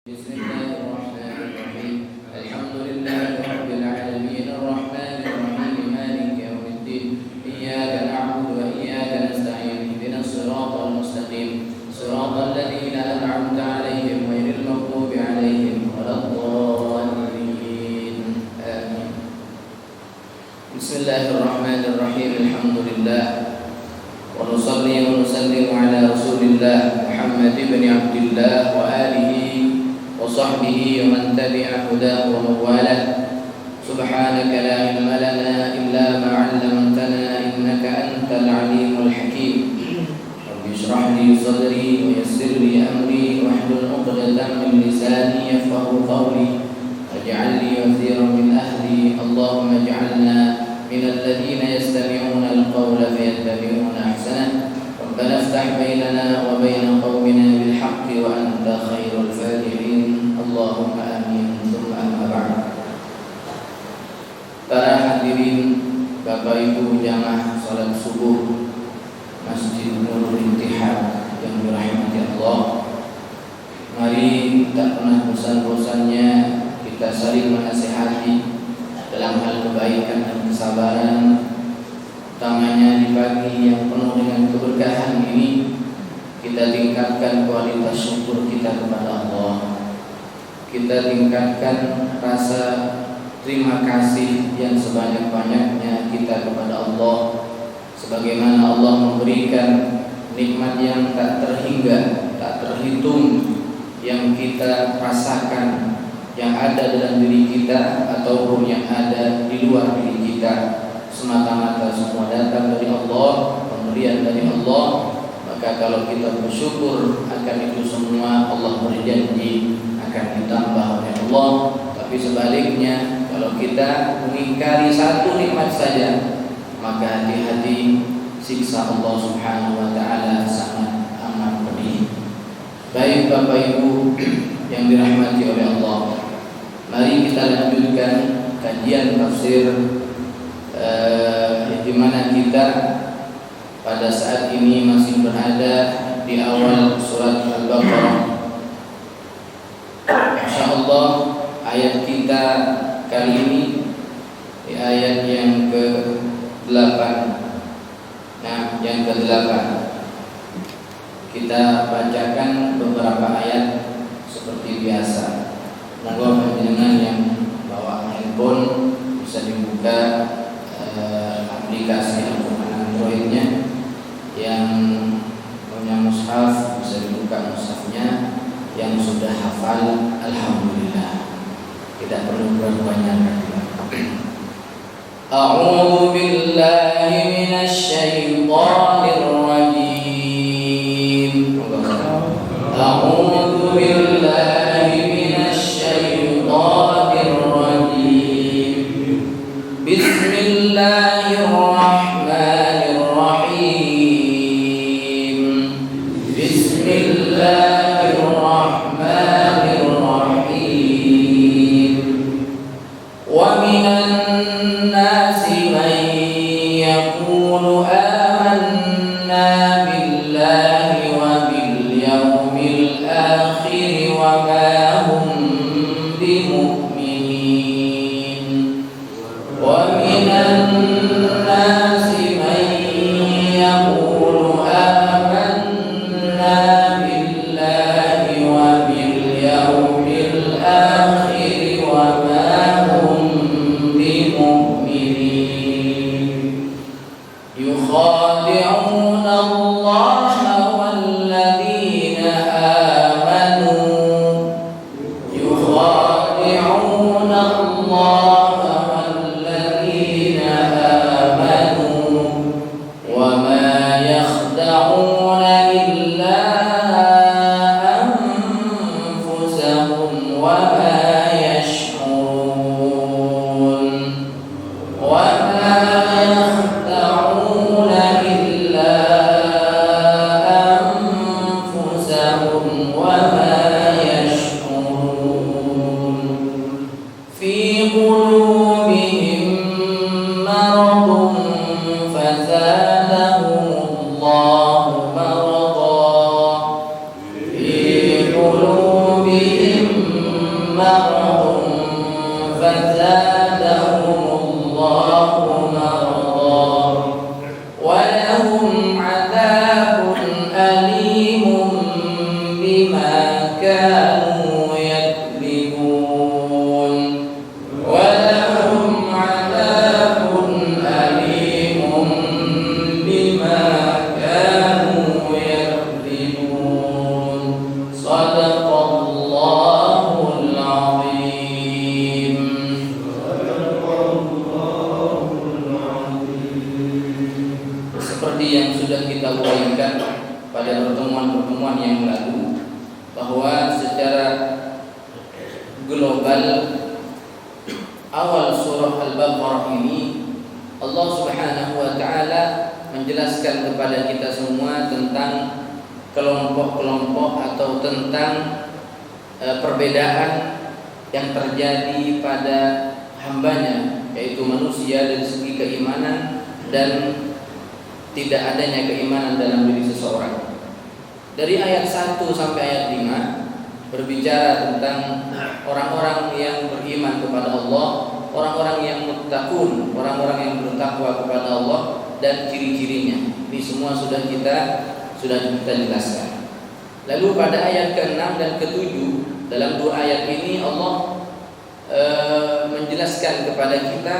Bismillahirrahmanirrahim. Alhamdulillahirabbil alamin arrahmanir rahim maliki yaumiddin. Iyyaka na'budu wa iyyaka nasta'in. Ihdinas siratal mustaqim. Siratal ladzina an'amta 'alaihim ghairil maghdubi 'alaihim waladdallin. Amin. Bismillahirrahmanirrahim. Alhamdulillah. Wa nusalli wa nusallimu ala Rasulillah Muhammad ibn Abdullah wa alihi وصحبه ومن تبع هداه ومن والاه سبحانك لا علم لنا إلا ما علمتنا إنك أنت العليم الحكيم رب اشرح لي صدري ويسر لي أمري واحلل عقدة من لساني يفقهوا قولي واجعل لي وزيرا من أهلي اللهم اجعلنا من الذين يستمعون القول فيتبعون أحسنه ربنا افتح بيننا وبين قومنا بالحق وأنت خير الفاتحين Allahumma amin. Tsumma amma ba'd. Para hadirin, Bapak Ibu jamaah salat subuh Masjid Nurul Intihad yang dirahmati Allah. Mari tak pernah bosan-bosannya kita saling menasihati dalam hal kebaikan dan kesabaran, utamanya di pagi yang penuh dengan keberkahan ini. Kita tingkatkan kualitas syukur kita kepada Allah. Kita tingkatkan rasa terima kasih yang sebanyak-banyaknya kita kepada Allah, sebagaimana Allah memberikan nikmat yang tak terhingga, tak terhitung, yang kita rasakan, yang ada dalam diri kita ataupun yang ada di luar diri kita, semata-mata semua datang dari Allah, pemberian dari Allah. Maka kalau kita bersyukur akan itu semua, Allah berjanji akan ditambah oleh Allah. Tapi sebaliknya, kalau kita mengingkari satu nikmat saja, maka hati-hati, siksa Allah Subhanahu wa taala sangat amat pedih. Baik Bapak Ibu yang dirahmati oleh Allah, mari kita lanjutkan kajian tafsir di mana kita pada saat ini masih berada di awal surat Al-Baqarah. Insyaallah ayat kita kali ini di ayat yang ke-8. Nah, yang ke-8. Kita bacakan beberapa ayat seperti biasa. Monggo panjenengan yang bawa handphone bisa dibuka aplikasi Android-nya. Yang punya mushaf bisa dibuka mushafnya. Yang sudah hafal, alhamdulillah, tidak perlu berbanyak. A'udzu billahi minasy syaithanir rajim. A'udzu billahi minasy syaithanir rajim. Bismillahirrahmanirrahim. Bismillahirrahmanirrahim. Wa minan nasi man yaqulu amanna billahi wa bil yawmil akhir wa ma hum bimu'minin. Wa minan nasi man yaqulu amanna billahi wa bil yawmil akhir wa ma hum bimu'minin. Yukhadi'una Allaha walladzina amanu. Yukhadi'una Allaha walladzina amanu wa ma yakhda'una illa anfusahum wa ma yash'urun. Wa ma yakhda'una illa anfusahum wa ma yash'urun. Fi qulubihim maradun fazadahumullahu walahum adzabun alimun bima kanu yakdzibun. Walahum adzabun alimun bima kanu yakdzibun. Shadaqallahul azim. Seperti yang sudah kita uraikan pada pertemuan-pertemuan yang lalu, bahwa secara global awal surah Al-Baqarah ini Allah Subhanahu wa taala menjelaskan kepada kita semua tentang kelompok-kelompok atau tentang perbedaan yang terjadi pada hambanya, yaitu manusia dari segi keimanan dan tidak adanya keimanan dalam diri seseorang. Dari ayat 1 sampai ayat 5 berbicara tentang orang-orang yang beriman kepada Allah, orang-orang yang muttaqun, orang-orang yang bertakwa kepada Allah dan ciri-cirinya. Ini semua sudah kita jelaskan. Lalu pada ayat ke-6 dan ke-7, dalam dua ayat ini Allah menjelaskan kepada kita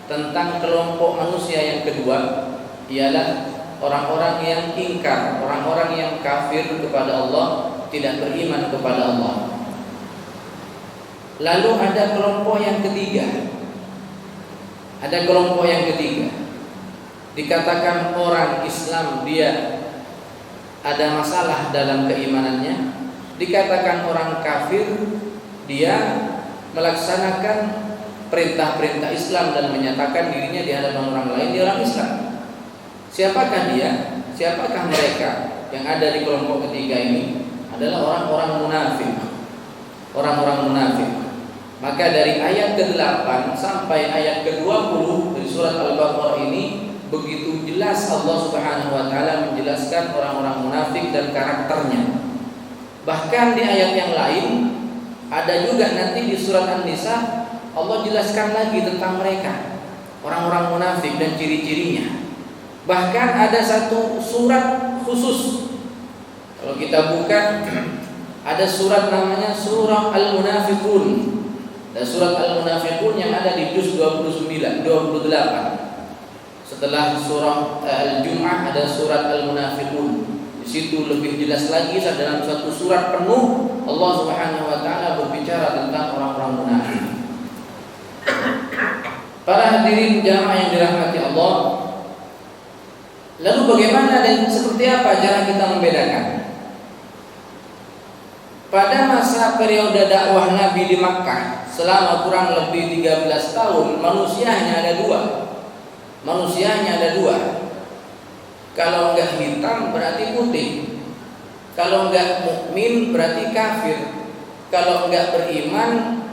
tentang kelompok manusia yang kedua, ialah orang-orang yang ingkar, orang-orang yang kafir kepada Allah, tidak beriman kepada Allah. Lalu ada kelompok yang ketiga. Ada kelompok yang ketiga. Dikatakan orang Islam dia ada masalah dalam keimanannya. Dikatakan orang kafir dia melaksanakan perintah-perintah Islam dan menyatakan dirinya di hadapan orang lain dia orang Islam. Siapakah dia? Siapakah mereka yang ada di kelompok ketiga ini? Adalah orang-orang munafik. Orang-orang munafik. Maka dari ayat ke-8 sampai ayat ke-20 dari surat Al-Baqarah ini begitu jelas Allah Subhanahu wa taala menjelaskan orang-orang munafik dan karakternya. Bahkan di ayat yang lain ada juga nanti di surat An-Nisa Allah jelaskan lagi tentang mereka, orang-orang munafik dan ciri-cirinya. Bahkan ada satu surat khusus. Kalau kita buka ada surat namanya surah Al-Munafiqun. Dan surat Al-Munafiqun yang ada di juz 28. Setelah surah Al-Jum'ah ada surat Al-Munafiqun. Di situ lebih jelas lagi dalam satu surat penuh Allah Subhanahu wa taala berbicara tentang orang-orang munafik. Para hadirin jamaah yang dirahmati Allah, lalu bagaimana dan seperti apa cara kita membedakan? Pada masa periode dakwah Nabi di Makkah selama kurang lebih 13 tahun, manusia hanya ada dua. Kalau enggak hitam berarti putih. Kalau enggak mukmin berarti kafir. Kalau enggak beriman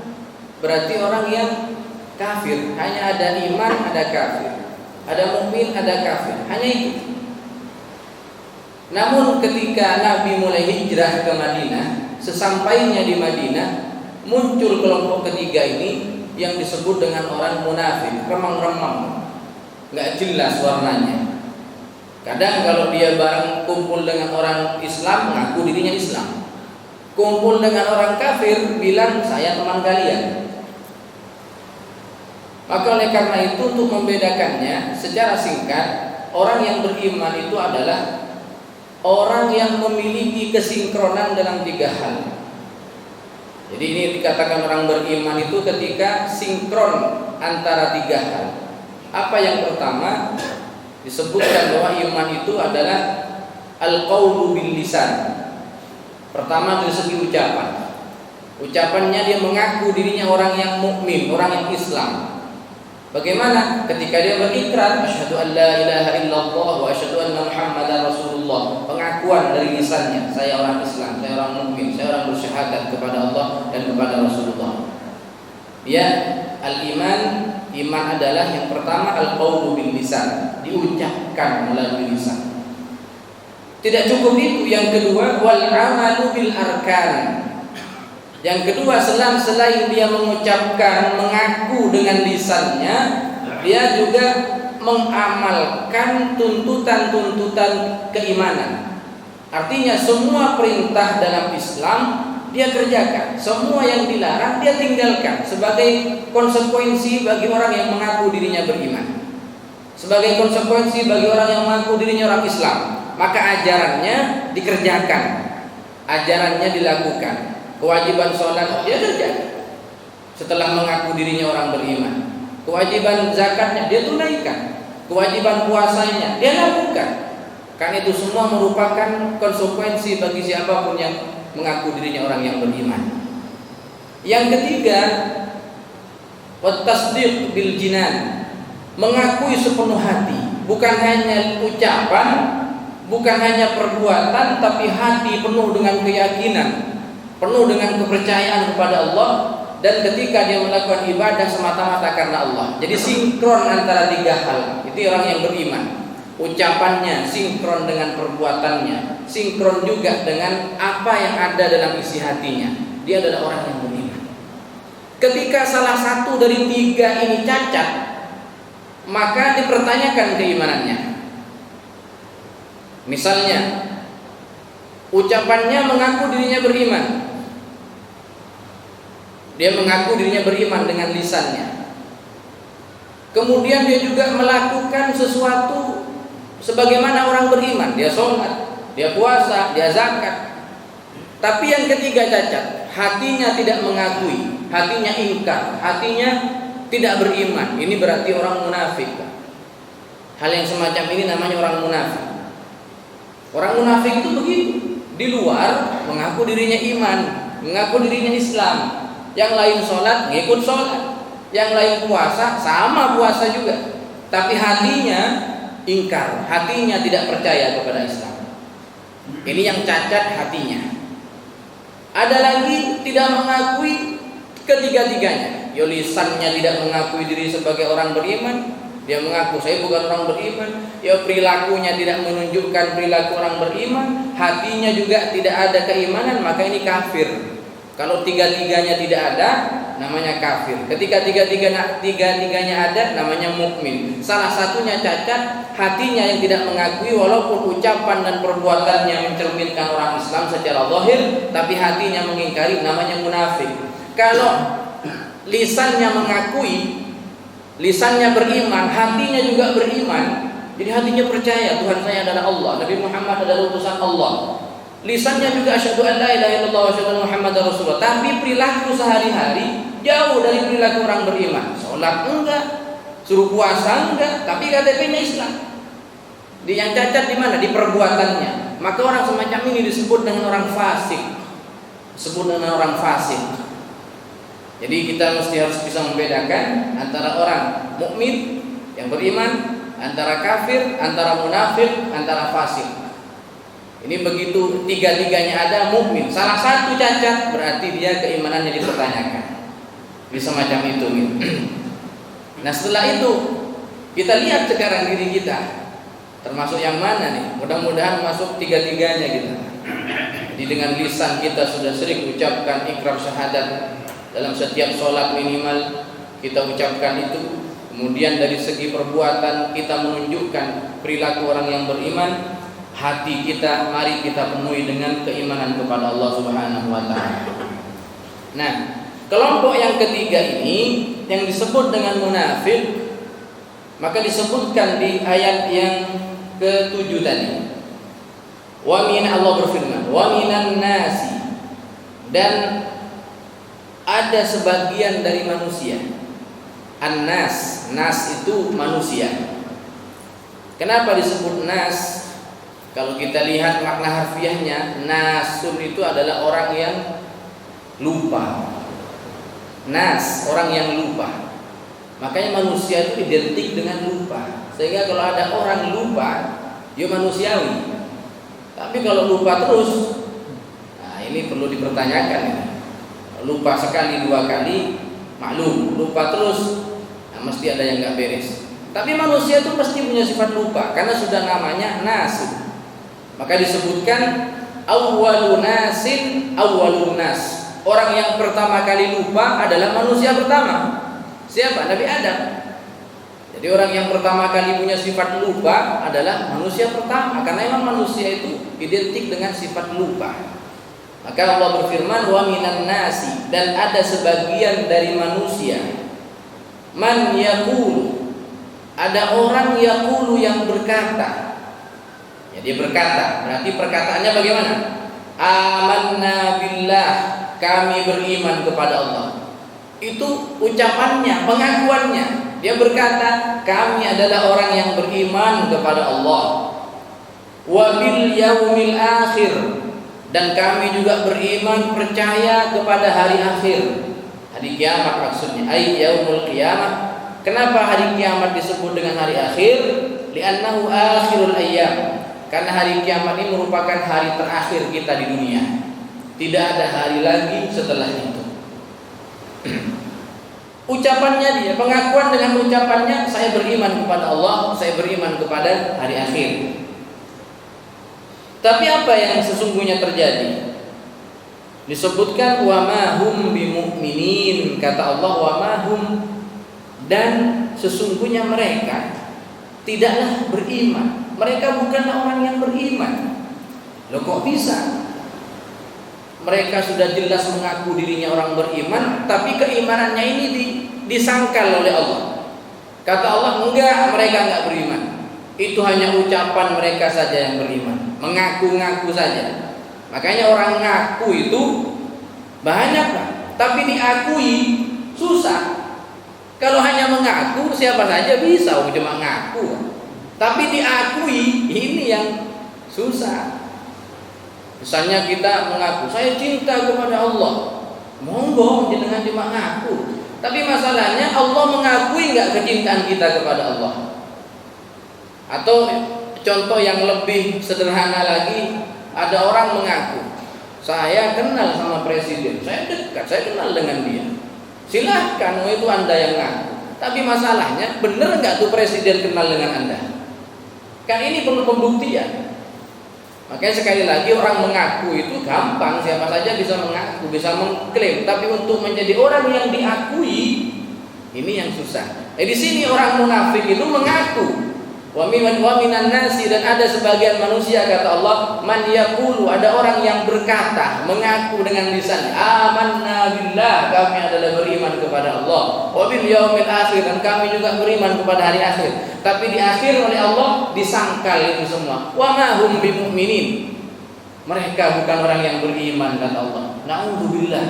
berarti orang yang kafir. Hanya ada iman, ada kafir. Ada mukmin, ada kafir. Hanya itu. Namun ketika Nabi mulai hijrah ke Madinah, sesampainya di Madinah muncul kelompok ketiga ini yang disebut dengan orang munafik, remang-remang, nggak jelas warnanya. Kadang kalau dia bareng kumpul dengan orang Islam ngaku dirinya Islam, kumpul dengan orang kafir bilang saya teman kalian. Maka oleh karena itu untuk membedakannya secara singkat, orang yang beriman itu adalah orang yang memiliki kesinkronan dalam tiga hal. Jadi ini dikatakan orang beriman itu ketika sinkron antara tiga hal. Apa yang pertama? Disebutkan bahwa iman itu adalah al-qaulu bil lisan. Pertama dari segi ucapan. Ucapannya dia mengaku dirinya orang yang mukmin, orang yang Islam. Bagaimana ketika dia berikrar asyhadu an la ilaha illallah wa asyhadu anna muhammadar rasulullah, pengakuan dari lisannya, saya orang Islam, saya orang mukmin, saya orang bersyahadat kepada Allah dan kepada Rasulullah. Ya, al-iman, iman adalah yang pertama al-qaulu bil lisan, diucapkan melalui lisan. Tidak cukup itu, yang kedua wal amalu bil arkan. Yang kedua, selain dia mengucapkan, mengaku dengan lisannya, dia juga mengamalkan tuntutan-tuntutan keimanan. Artinya semua perintah dalam Islam dia kerjakan, semua yang dilarang dia tinggalkan sebagai konsekuensi bagi orang yang mengaku dirinya beriman, sebagai konsekuensi bagi orang yang mengaku dirinya orang Islam. Maka ajarannya dikerjakan, ajarannya dilakukan, kewajiban sholat dia kerjakan setelah mengaku dirinya orang beriman, kewajiban zakatnya dia tunaikan, kewajiban puasanya dia lakukan. Karena itu semua merupakan konsekuensi bagi siapapun yang mengaku dirinya orang yang beriman. Yang ketiga, wat-tasdiq bil jinan, mengakui sepenuh hati, bukan hanya ucapan, bukan hanya perbuatan, tapi hati penuh dengan keyakinan, penuh dengan kepercayaan kepada Allah, dan ketika dia melakukan ibadah semata-mata karena Allah. Jadi sinkron antara tiga hal. Itu orang yang beriman. Ucapannya sinkron dengan perbuatannya, sinkron juga dengan apa yang ada dalam isi hatinya. Dia adalah orang yang beriman. Ketika salah satu dari tiga ini cacat, maka dipertanyakan keimanannya. Misalnya, ucapannya mengaku dirinya beriman, dia mengaku dirinya beriman dengan lisannya. Kemudian dia juga melakukan sesuatu sebagaimana orang beriman, dia sholat, dia puasa, dia zakat. Tapi yang ketiga cacat, hatinya tidak mengakui, hatinya ingkar, hatinya tidak beriman. Ini berarti orang munafik. Hal yang semacam ini namanya orang munafik. Orang munafik itu begitu, di luar mengaku dirinya iman, mengaku dirinya Islam, yang lain sholat ngikut sholat, yang lain puasa sama puasa juga, tapi hatinya ingkar, hatinya tidak percaya kepada Islam. Ini yang cacat hatinya. Ada lagi tidak mengakui ketiga-tiganya. Ya, lisannya tidak mengakui diri sebagai orang beriman, dia mengaku saya bukan orang beriman. Ya, perilakunya tidak menunjukkan perilaku orang beriman, hatinya juga tidak ada keimanan, maka ini kafir. Kalau tiga-tiganya tidak ada, namanya kafir. Ketika tiga-tiganya ada, namanya mukmin. Salah satunya cacat, hatinya yang tidak mengakui, walaupun ucapan dan perbuatannya mencerminkan orang Islam secara zahir, tapi hatinya mengingkari, namanya munafik. Kalau lisannya mengakui, lisannya beriman, hatinya juga beriman, jadi hatinya percaya Tuhan saya adalah Allah, Nabi Muhammad adalah utusan Allah. Lisannya juga asyhadu an la ilaha illallah wa asyhadu anna muhammadar rasulullah, tapi perilaku sehari-hari jauh dari perilaku orang beriman. Salat enggak, suruh puasa enggak, tapi KTP-nya Islam. Yang cacat di mana? Di perbuatannya. Maka orang semacam ini disebut dengan orang fasik. Disebut dengan orang fasik. Jadi kita mesti harus bisa membedakan antara orang mukmin yang beriman, antara kafir, antara munafik, antara fasik. Ini begitu tiga-tiganya ada mukmin, salah satu cacat, berarti dia keimanannya dipertanyakan. Bisa macam itu. Nah, setelah itu kita lihat sekarang diri kita termasuk yang mana nih? Mudah-mudahan masuk tiga-tiganya kita. Jadi dengan lisan kita sudah sering ucapkan ikrar syahadat, dalam setiap sholat minimal kita ucapkan itu. Kemudian dari segi perbuatan kita menunjukkan perilaku orang yang beriman. Hati kita mari kita penuhi dengan keimanan kepada Allah Subhanahu wa taala. Nah, kelompok yang ketiga ini yang disebut dengan munafik, maka disebutkan di ayat yang ke-7 tadi. Wa min, Allah berfirman, wa minan nasi, dan ada sebagian dari manusia. An-nas, nas itu manusia. Kenapa disebut nas? Kalau kita lihat makna harfiahnya, nasun itu adalah orang yang lupa. Nas, orang yang lupa. Makanya manusia itu identik dengan lupa. Sehingga kalau ada orang lupa, dia manusiawi. Tapi kalau lupa terus, nah ini perlu dipertanyakan. Lupa sekali, dua kali, maklum. Lupa terus, nah mesti ada yang nggak beres. Tapi manusia itu pasti punya sifat lupa, karena sudah namanya nasun. Maka disebutkan awwalun nasin awwalun nas. Orang yang pertama kali lupa adalah manusia pertama. Siapa? Nabi Adam. Jadi orang yang pertama kali punya sifat lupa adalah manusia pertama, karena memang manusia itu identik dengan sifat lupa. Maka Allah berfirman, wa minan nasi, dan ada sebagian dari manusia, man yaqulu, ada orang yaqulu yang berkata. Jadi berkata, berarti perkataannya bagaimana? Amanna billah, kami beriman kepada Allah. Itu ucapannya, pengakuannya. Dia berkata, kami adalah orang yang beriman kepada Allah. Wa bil yaumil akhir, dan kami juga beriman, percaya kepada hari akhir. Hari kiamat maksudnya, ay yaumul qiyamah. Kenapa hari kiamat disebut dengan hari akhir? Li'annahu akhirul ayyam. Karena hari kiamat ini merupakan hari terakhir kita di dunia. Tidak ada hari lagi setelah itu. Ucapannya dia, pengakuan dengan ucapannya, saya beriman kepada Allah, saya beriman kepada hari akhir. Tapi apa yang sesungguhnya terjadi? Disebutkan wa ma hum bimu'minin, kata Allah wa ma hum, dan sesungguhnya mereka tidaklah beriman. Mereka bukanlah orang yang beriman. Loh kok bisa? Mereka sudah jelas mengaku dirinya orang beriman, tapi keimanannya ini disangkal oleh Allah. Kata Allah, enggak, mereka enggak beriman. Itu hanya ucapan mereka saja yang beriman, mengaku-ngaku saja. Makanya orang ngaku itu banyak lah, tapi diakui susah. Kalau hanya mengaku siapa saja bisa, cuma ngaku. Tapi diakui ini yang susah. Misalnya kita mengaku saya cinta kepada Allah, monggo jangan cuma ngaku. Tapi masalahnya Allah mengakui enggak kecintaan kita kepada Allah? Atau contoh yang lebih sederhana lagi, ada orang mengaku saya kenal sama presiden, saya dekat, saya kenal dengan dia. Silahkan, itu Anda yang ngaku. Tapi masalahnya benar enggak tuh presiden kenal dengan Anda? Kan ini perlu pembuktian. Makanya sekali lagi orang mengaku itu gampang, siapa saja bisa mengaku, bisa mengklaim. Tapi untuk menjadi orang yang diakui, ini yang susah. Di sini orang munafik itu mengaku. Wa minan nasi, dan ada sebagian manusia, kata Allah, man yaqulu, ada orang yang berkata, mengaku dengan lisan, amanna billah, kami adalah beriman kepada Allah, wa bil yaumil akhir, dan kami juga beriman kepada hari akhir. Tapi di akhir oleh Allah disangkal itu semua. Wa ma hum bimu'minin, mereka bukan orang yang beriman, kata Allah. Na'udzubillah.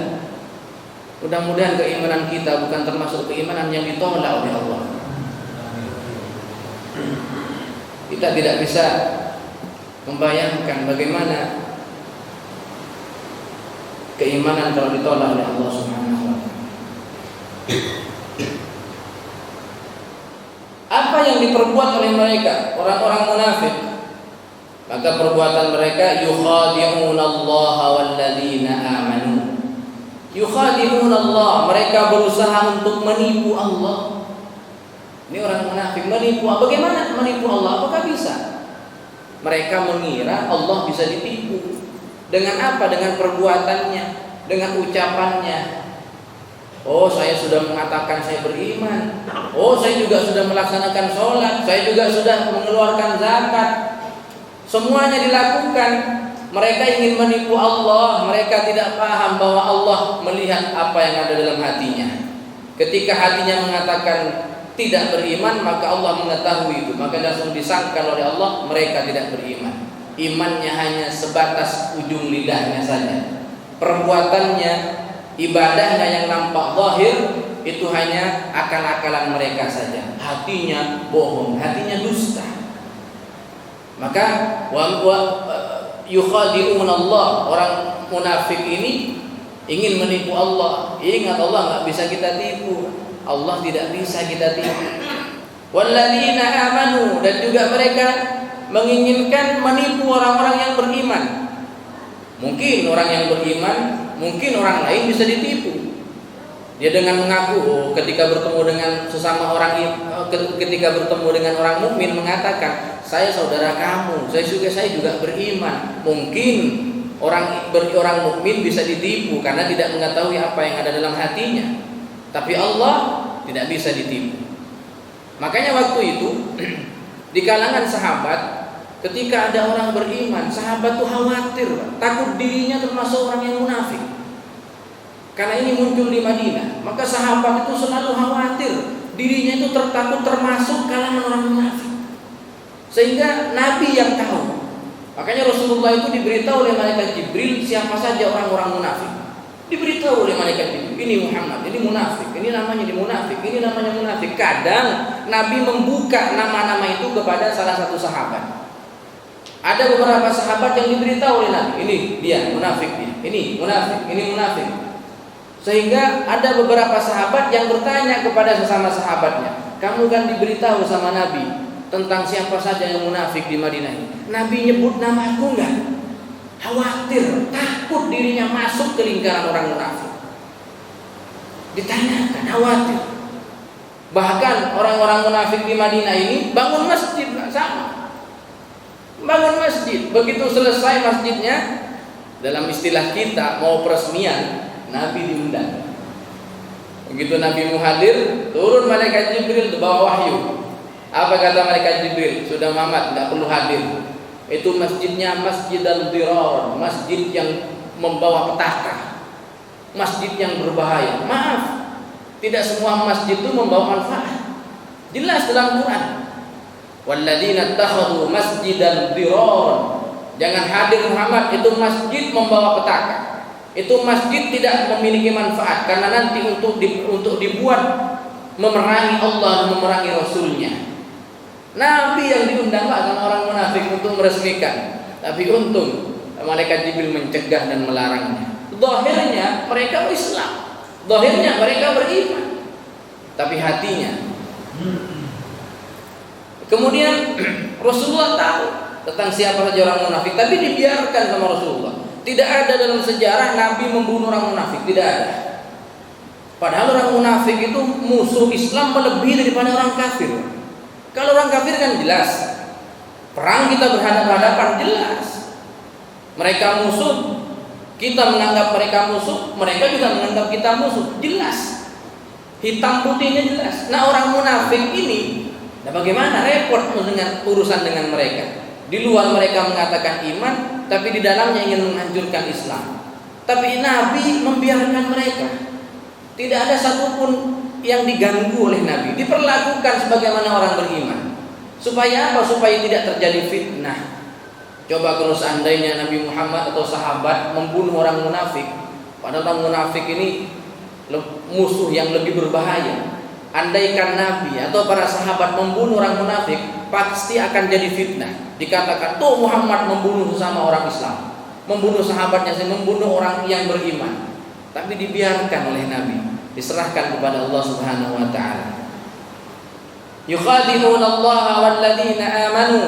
Mudah-mudahan keimanan kita bukan termasuk keimanan yang ditolak oleh Allah. Kita tidak bisa membayangkan bagaimana keimanan kalau ditolak oleh Allah Subhanahu wa taala. Apa yang diperbuat oleh mereka, orang-orang munafik? Maka perbuatan mereka yukhadi'una Allah walladzina amanu. Yukhadi'una Allah, mereka berusaha untuk menipu Allah. Ini orang munafik menipu. Bagaimana menipu Allah? Apakah bisa? Mereka mengira Allah bisa ditipu. Dengan apa? Dengan perbuatannya, dengan ucapannya. Oh, saya sudah mengatakan saya beriman. Oh, saya juga sudah melaksanakan sholat. Saya juga sudah mengeluarkan zakat. Semuanya dilakukan. Mereka ingin menipu Allah. Mereka tidak paham bahwa Allah melihat apa yang ada dalam hatinya. Ketika hatinya mengatakan tidak beriman, maka Allah mengetahui itu, maka langsung disangkal oleh Allah mereka tidak beriman. Imannya hanya sebatas ujung lidahnya saja. Perbuatannya, ibadahnya yang nampak zahir itu hanya akal-akalan mereka saja. Hatinya bohong, hatinya dusta. Maka yukhadi'un Allah, orang munafik ini ingin menipu Allah. Ingat, Allah enggak bisa kita tipu. Allah tidak bisa kita tipu. Walladzina amanu, dan juga mereka menginginkan menipu orang-orang yang beriman. Mungkin orang yang beriman, mungkin orang lain bisa ditipu. Dia dengan mengaku, ketika bertemu dengan sesama orang, ketika bertemu dengan orang mukmin mengatakan, saya saudara kamu, saya juga beriman. Mungkin orang mukmin bisa ditipu karena tidak mengetahui apa yang ada dalam hatinya. Tapi Allah tidak bisa ditipu. Makanya waktu itu di kalangan sahabat, ketika ada orang beriman, sahabat tuh khawatir, takut dirinya termasuk orang yang munafik. Karena ini muncul di Madinah, maka sahabat itu selalu khawatir dirinya itu tertakut termasuk kalangan orang munafik. Sehingga Nabi yang tahu. Makanya Rasulullah itu diberitahu oleh malaikat Jibril siapa saja orang-orang munafik. Diberitahu oleh malaikat Jibril, ini Muhammad, ini munafik, ini namanya munafik, ini namanya munafik. Kadang Nabi membuka nama-nama itu kepada salah satu sahabat. Ada beberapa sahabat yang diberitahu oleh Nabi, ini dia munafik, ini munafik, ini munafik. Sehingga ada beberapa sahabat yang bertanya kepada sesama sahabatnya, kamu kan diberitahu sama Nabi tentang siapa saja yang munafik di Madinah ini. Nabi nyebut namaku enggak? Khawatir, takut dirinya masuk ke lingkaran orang munafik. Ditanyakan, khawatir. Bahkan orang-orang munafik di Madinah ini bangun masjid sama. Bangun masjid, begitu selesai masjidnya, dalam istilah kita mau peresmian, Nabi diundang. Begitu Nabi hadir, turun malaikat Jibril bawa wahyu. Apa kata malaikat Jibril? Sudah Muhammad, tidak perlu hadir. Itu masjidnya Masjid Al-Dirar, masjid yang membawa petaka, masjid yang berbahaya. Maaf, tidak semua masjid itu membawa manfaat. Jelas dalam Quran, walladzina ittakhadhu masjidan dirar. Jangan hadir Muhammad, itu masjid membawa petaka. Itu masjid tidak memiliki manfaat karena nanti untuk dibuat memerangi Allah dan memerangi Rasulnya. Nabi yang diundang akan orang munafik untuk meresmikan, tapi untung malaikat Jibril mencegah dan melarangnya. Zahirnya mereka Islam, zahirnya mereka beriman, tapi hatinya. Kemudian Rasulullah tahu tentang siapa saja orang munafik, tapi dibiarkan sama Rasulullah. Tidak ada dalam sejarah Nabi membunuh orang munafik, tidak ada. Padahal orang munafik itu musuh Islam melebihi daripada orang kafir. Kalau orang kafir kan jelas, perang kita berhadapan-hadapan jelas. Mereka musuh, kita menganggap mereka musuh, mereka juga menganggap kita musuh, jelas. Hitam putihnya jelas. Nah orang munafik ini, nah bagaimana repot dengan urusan dengan mereka? Di luar mereka mengatakan iman, tapi di dalamnya ingin menghancurkan Islam. Tapi Nabi membiarkan mereka. Tidak ada satupun yang diganggu oleh Nabi, diperlakukan sebagaimana orang beriman. Supaya apa? Supaya tidak terjadi fitnah. Coba kalau seandainya Nabi Muhammad atau sahabat membunuh orang munafik, padahal orang munafik ini musuh yang lebih berbahaya. Andaikan Nabi atau para sahabat membunuh orang munafik, pasti akan jadi fitnah. Dikatakan tuh Muhammad membunuh sesama orang Islam, membunuh sahabatnya, membunuh orang yang beriman. Tapi dibiarkan oleh Nabi, diserahkan kepada Allah Subhanahu wa taala. Yukhadi'una Allah walladzina amanu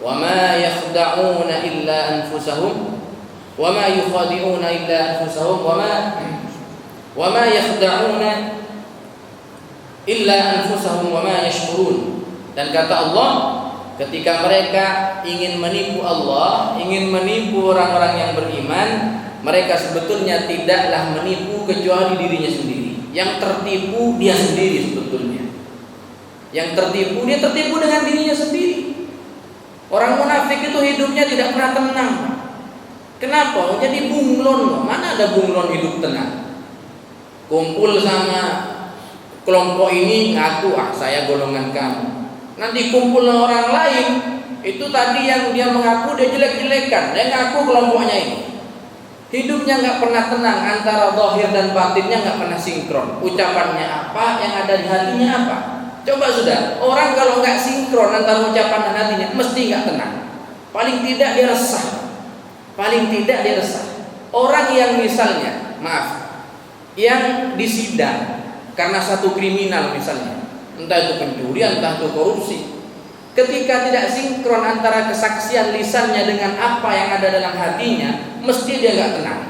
wa ma yakhda'una illa anfusahum wa ma yukhadi'una illa anfusahum wa ma yakhda'una illa anfusahum wa ma yashkurun. Dan kata Allah, ketika mereka ingin menipu Allah, ingin menipu orang-orang yang beriman, mereka sebetulnya tidaklah menipu kecuali dirinya sendiri. Yang tertipu dia sendiri sebetulnya. Yang tertipu dia tertipu dengan dirinya sendiri. Orang munafik itu hidupnya tidak pernah tenang. Kenapa? Jadi bunglon. Mana ada bunglon hidup tenang? Kumpul sama kelompok ini ngaku saya golongan kamu. Nanti kumpul dengan orang lain, itu tadi yang dia mengaku dia jelek-jelekan, dia ngaku kelompoknya ini. Hidupnya nggak pernah tenang, antara zahir dan batinnya nggak pernah sinkron. Ucapannya apa, yang ada di hatinya apa? Coba sudah, orang kalau nggak sinkron antara ucapan dan hatinya, mesti nggak tenang. Paling tidak dia resah. Paling tidak dia resah. Orang yang misalnya, yang disidang karena satu kriminal misalnya, entah itu pencurian, entah itu korupsi, ketika tidak sinkron antara kesaksian lisannya dengan apa yang ada dalam hatinya, mesti dia nggak tenang.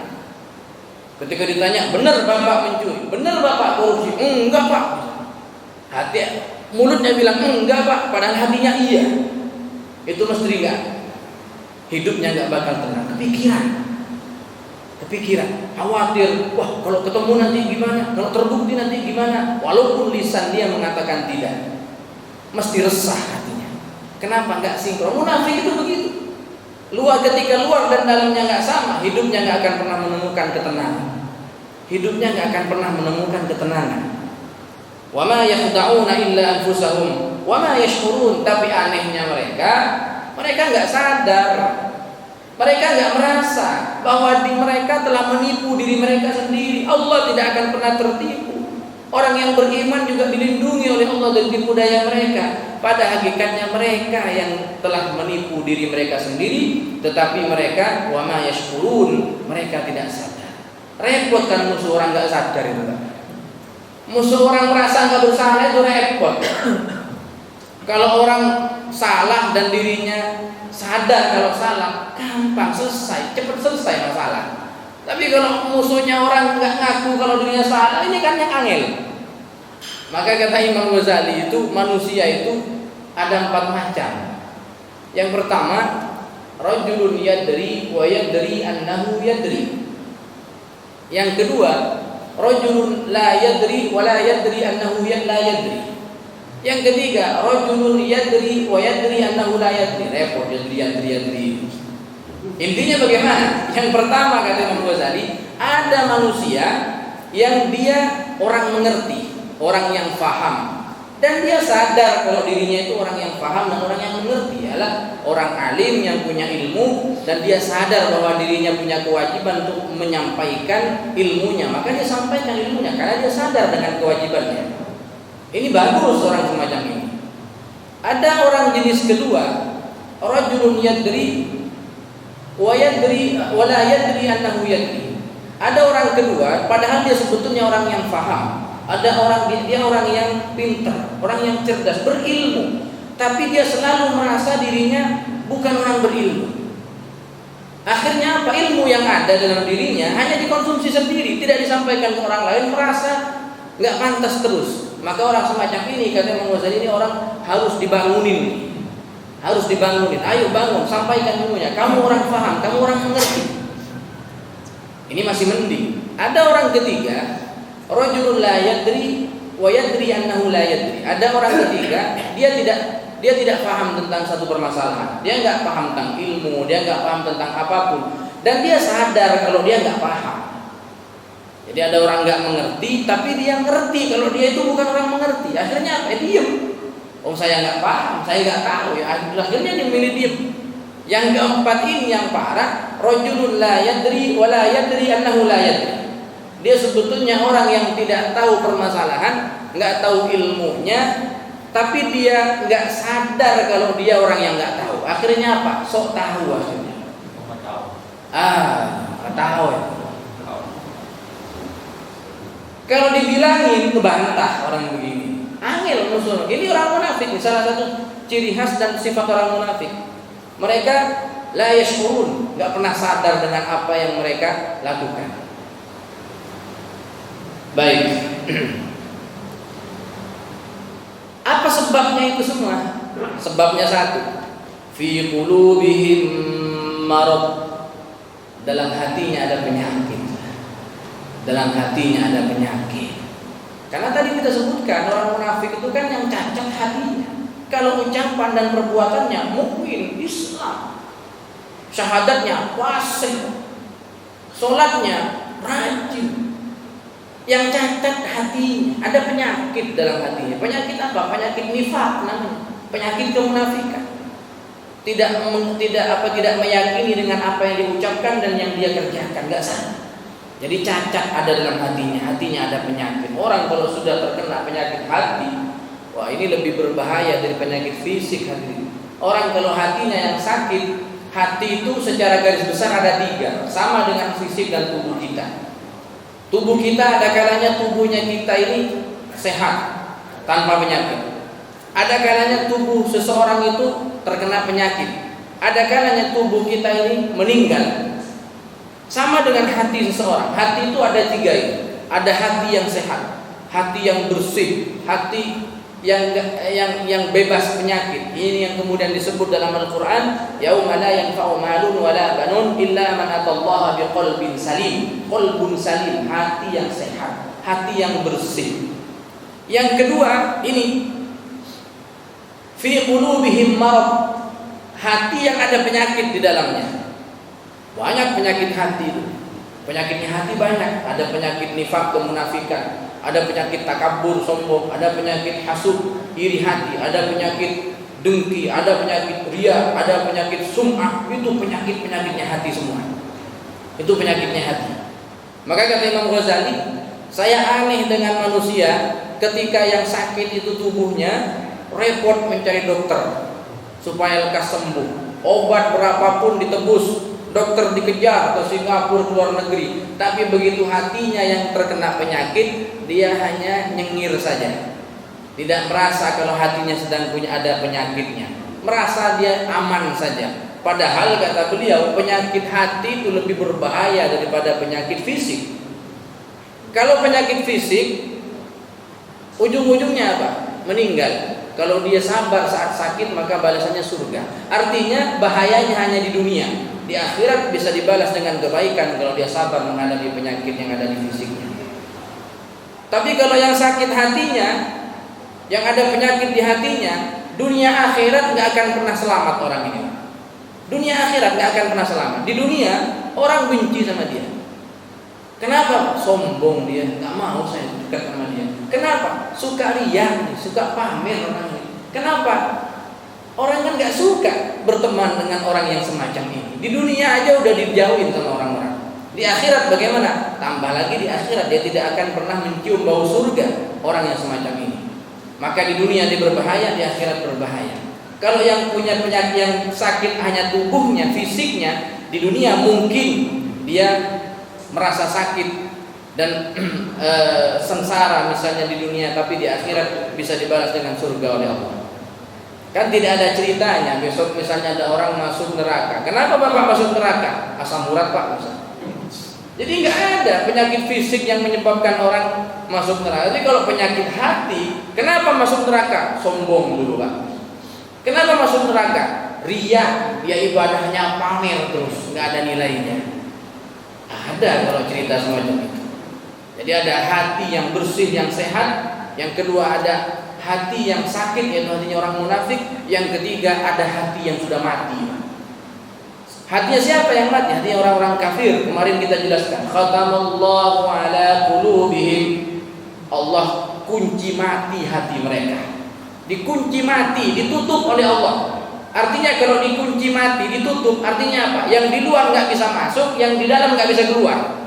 Ketika ditanya, benar bapak mencuri, benar bapak korupsi, enggak pak. Hati, mulutnya bilang enggak pak, padahal hatinya iya. Itu mesti enggak. Hidupnya nggak bakal tenang. Kepikiran, khawatir, wah kalau ketemu nanti gimana, kalau terbukti nanti gimana. Walaupun lisan dia mengatakan tidak, mesti resah hatinya. Kenapa nggak sinkron? Munafik itu begitu. Ketika luar dan dalamnya nggak sama, hidupnya nggak akan pernah menemukan ketenangan. Hidupnya nggak akan pernah menemukan ketenangan. Wa ma yakhda'una illa anfusahum wa ma yashkurun. Tapi anehnya mereka nggak sadar. Mereka nggak merasa bahwa mereka telah menipu diri mereka sendiri. Allah tidak akan pernah tertipu. Orang yang beriman juga dilindungi oleh Allah dari tipu daya mereka. Pada hakikatnya mereka yang telah menipu diri mereka sendiri, tetapi mereka wa ma yashkurun, mereka tidak sadar. Repot kan musuh orang nggak sadar itu kan. Musuh orang merasa nggak bersalah itu repot. Kalau orang salah dan dirinya sadar kalau salah, gampang selesai, cepat selesai masalah. Tapi kalau musuhnya orang nggak ngaku kalau dirinya salah, ini kan yang angel. Maka kata Imam Ghazali itu manusia itu ada 4 macam. Yang pertama, rajulun yadri wa yadri annahu yadri. Yang kedua, rajulun la yadri wa la yadri annahu la yadri. Yang ketiga, rajulun yadri wa yadri annahu la yadri. Repot yadri. Intinya bagaimana? Yang pertama kata Imam Ghazali, ada manusia yang dia orang mengerti, orang yang faham, dan dia sadar kalau dirinya itu orang yang faham dan orang yang mengerti, adalah orang alim yang punya ilmu, dan dia sadar bahwa dirinya punya kewajiban untuk menyampaikan ilmunya, maka dia sampaikan ilmunya karena dia sadar dengan kewajibannya. Ini bagus orang semacam ini. Ada orang jenis kedua, rajulun yadri wa yadri wa la yadri annahu yadri. Ada orang kedua, padahal dia sebetulnya orang yang faham. Ada orang dia orang yang pintar, orang yang cerdas, berilmu, tapi dia selalu merasa dirinya bukan orang berilmu. Akhirnya apa? Ilmu yang ada dalam dirinya hanya dikonsumsi sendiri, tidak disampaikan ke orang lain, merasa nggak pantas terus. Maka orang semacam ini kata Imam Ghazali, ini orang harus dibangunin. Harus dibangunin. Ayo bangun, sampaikan ilmunya. Kamu orang paham, kamu orang mengerti. Ini masih mending. Ada orang ketiga, rajulun la yadri wa yadri annahu la yadri. Ada orang ketiga, dia tidak paham tentang satu permasalahan. Dia enggak paham tentang ilmu, dia enggak paham tentang apapun, dan dia sadar kalau dia enggak paham. Jadi ada orang enggak mengerti, tapi dia ngerti kalau dia itu bukan orang mengerti. Akhirnya apa? Diam. Oh, saya enggak paham, saya enggak tahu ya. Akhirnya dia milih diam. Yang keempat ini yang parah, rajulun la yadri wa la yadri annahu la yadri. Dia sebetulnya orang yang tidak tahu permasalahan, enggak tahu ilmunya, tapi dia enggak sadar kalau dia orang yang enggak tahu. Akhirnya apa? Sok tahu akhirnya. Tahu ya. Kalau dibilangin kebantah orang begini. Angel musuh. Ini orang munafik. Salah satu ciri khas dan sifat orang munafik. Mereka la yashkurun, enggak pernah sadar dengan apa yang mereka lakukan. Baik. Apa sebabnya itu semua? Sebabnya satu. Fi qulubihim marad. Dalam hatinya ada penyakit. Dalam hatinya ada penyakit. Karena tadi kita sebutkan orang munafik itu kan yang cacat hatinya. Kalau ucapan dan perbuatannya mukmin, Islam, syahadatnya fasih, sholatnya rajin, yang cacat hatinya, ada penyakit dalam hatinya. Penyakit apa? Penyakit nifaq namanya, penyakit kemunafikan. Tidak meyakini dengan apa yang diucapkan dan yang dia kerjakan, enggak salah. Jadi cacat ada dalam hatinya ada penyakit. Orang kalau sudah terkena penyakit hati, wah ini lebih berbahaya dari penyakit fisik hati. Orang kalau hatinya yang sakit, hati itu secara garis besar ada 3, sama dengan fisik dan tubuh kita. Tubuh kita ada kalanya tubuhnya kita ini sehat tanpa penyakit. Ada kalanya tubuh seseorang itu terkena penyakit. Ada kalanya tubuh kita ini meninggal. Sama dengan hati seseorang. Hati itu ada 3 ini. Ada hati yang sehat, hati yang bersih, hati yang bebas penyakit. Ini yang kemudian disebut dalam Al-Qur'an, yauma la yanfa'u malun wala banun illa man atallaha biqalbin salim. Qalbun salim, hati yang sehat, hati yang bersih. Yang kedua ini Fi qulubihim marad, hati yang ada penyakit di dalamnya. Banyak penyakit hati itu. Penyakitnya hati banyak. Ada penyakit nifak, kemunafikan, ada penyakit takabur, sombong, ada penyakit hasud, iri hati, ada penyakit dengki, ada penyakit riya, ada penyakit sum'ah. Itu penyakitnya hati semua. Itu penyakitnya hati. Maka kata Imam Ghazali, saya aneh dengan manusia ketika yang sakit itu tubuhnya repot mencari dokter supaya lekas sembuh. Obat berapapun ditebus, dokter dikejar ke Singapura, ke luar negeri, tapi begitu hatinya yang terkena penyakit, dia hanya nyengir saja. Tidak merasa kalau hatinya sedang ada penyakitnya, merasa dia aman saja. Padahal kata beliau, penyakit hati itu lebih berbahaya daripada penyakit fisik. Kalau penyakit fisik, ujung-ujungnya apa? Meninggal. Kalau dia sabar saat sakit, maka balasannya surga. Artinya bahayanya hanya di dunia. Di akhirat bisa dibalas dengan kebaikan kalau dia sabar menghadapi penyakit yang ada di fisiknya. Tapi kalau yang sakit hatinya, yang ada penyakit di hatinya, dunia akhirat nggak akan pernah selamat orang ini. Dunia akhirat nggak akan pernah selamat. Di dunia orang benci sama dia. Kenapa? Sombong dia, nggak mau saya dekat sama dia. Kenapa? Suka riya, suka pamer orang ini. Kenapa? Orang kan nggak suka berteman dengan orang yang semacam ini. Di dunia aja udah dijauhin sama orang-orang. Di akhirat bagaimana? Tambah lagi di akhirat dia tidak akan pernah mencium bau surga orang yang semacam ini. Maka di dunia dia berbahaya, di akhirat berbahaya. Kalau yang punya penyakit yang sakit hanya tubuhnya, fisiknya, di dunia mungkin dia merasa sakit dan sengsara misalnya di dunia, tapi di akhirat bisa dibalas dengan surga oleh Allah. Kan tidak ada ceritanya besok misalnya ada orang masuk neraka. Kenapa Bapak masuk neraka? Asam urat Pak misalnya. Jadi nggak ada penyakit fisik yang menyebabkan orang masuk neraka. Jadi kalau penyakit hati, kenapa masuk neraka? Sombong dulu Pak. Kenapa masuk neraka? Riya, dia ibadahnya pamer terus, nggak ada nilainya. Ada kalau cerita semacam itu. Jadi ada hati yang bersih, yang sehat. Yang kedua ada hati yang sakit, yaitu hatinya orang munafik. Yang ketiga ada hati yang sudah mati. Hatinya siapa yang mati? Hatinya orang-orang kafir. Kemarin kita jelaskan. Khatamallahu ala qulubihim. Allah kunci mati hati mereka. Dikunci mati, ditutup oleh Allah. Artinya kalau dikunci mati, ditutup, artinya apa? Yang di luar nggak bisa masuk, yang di dalam nggak bisa keluar.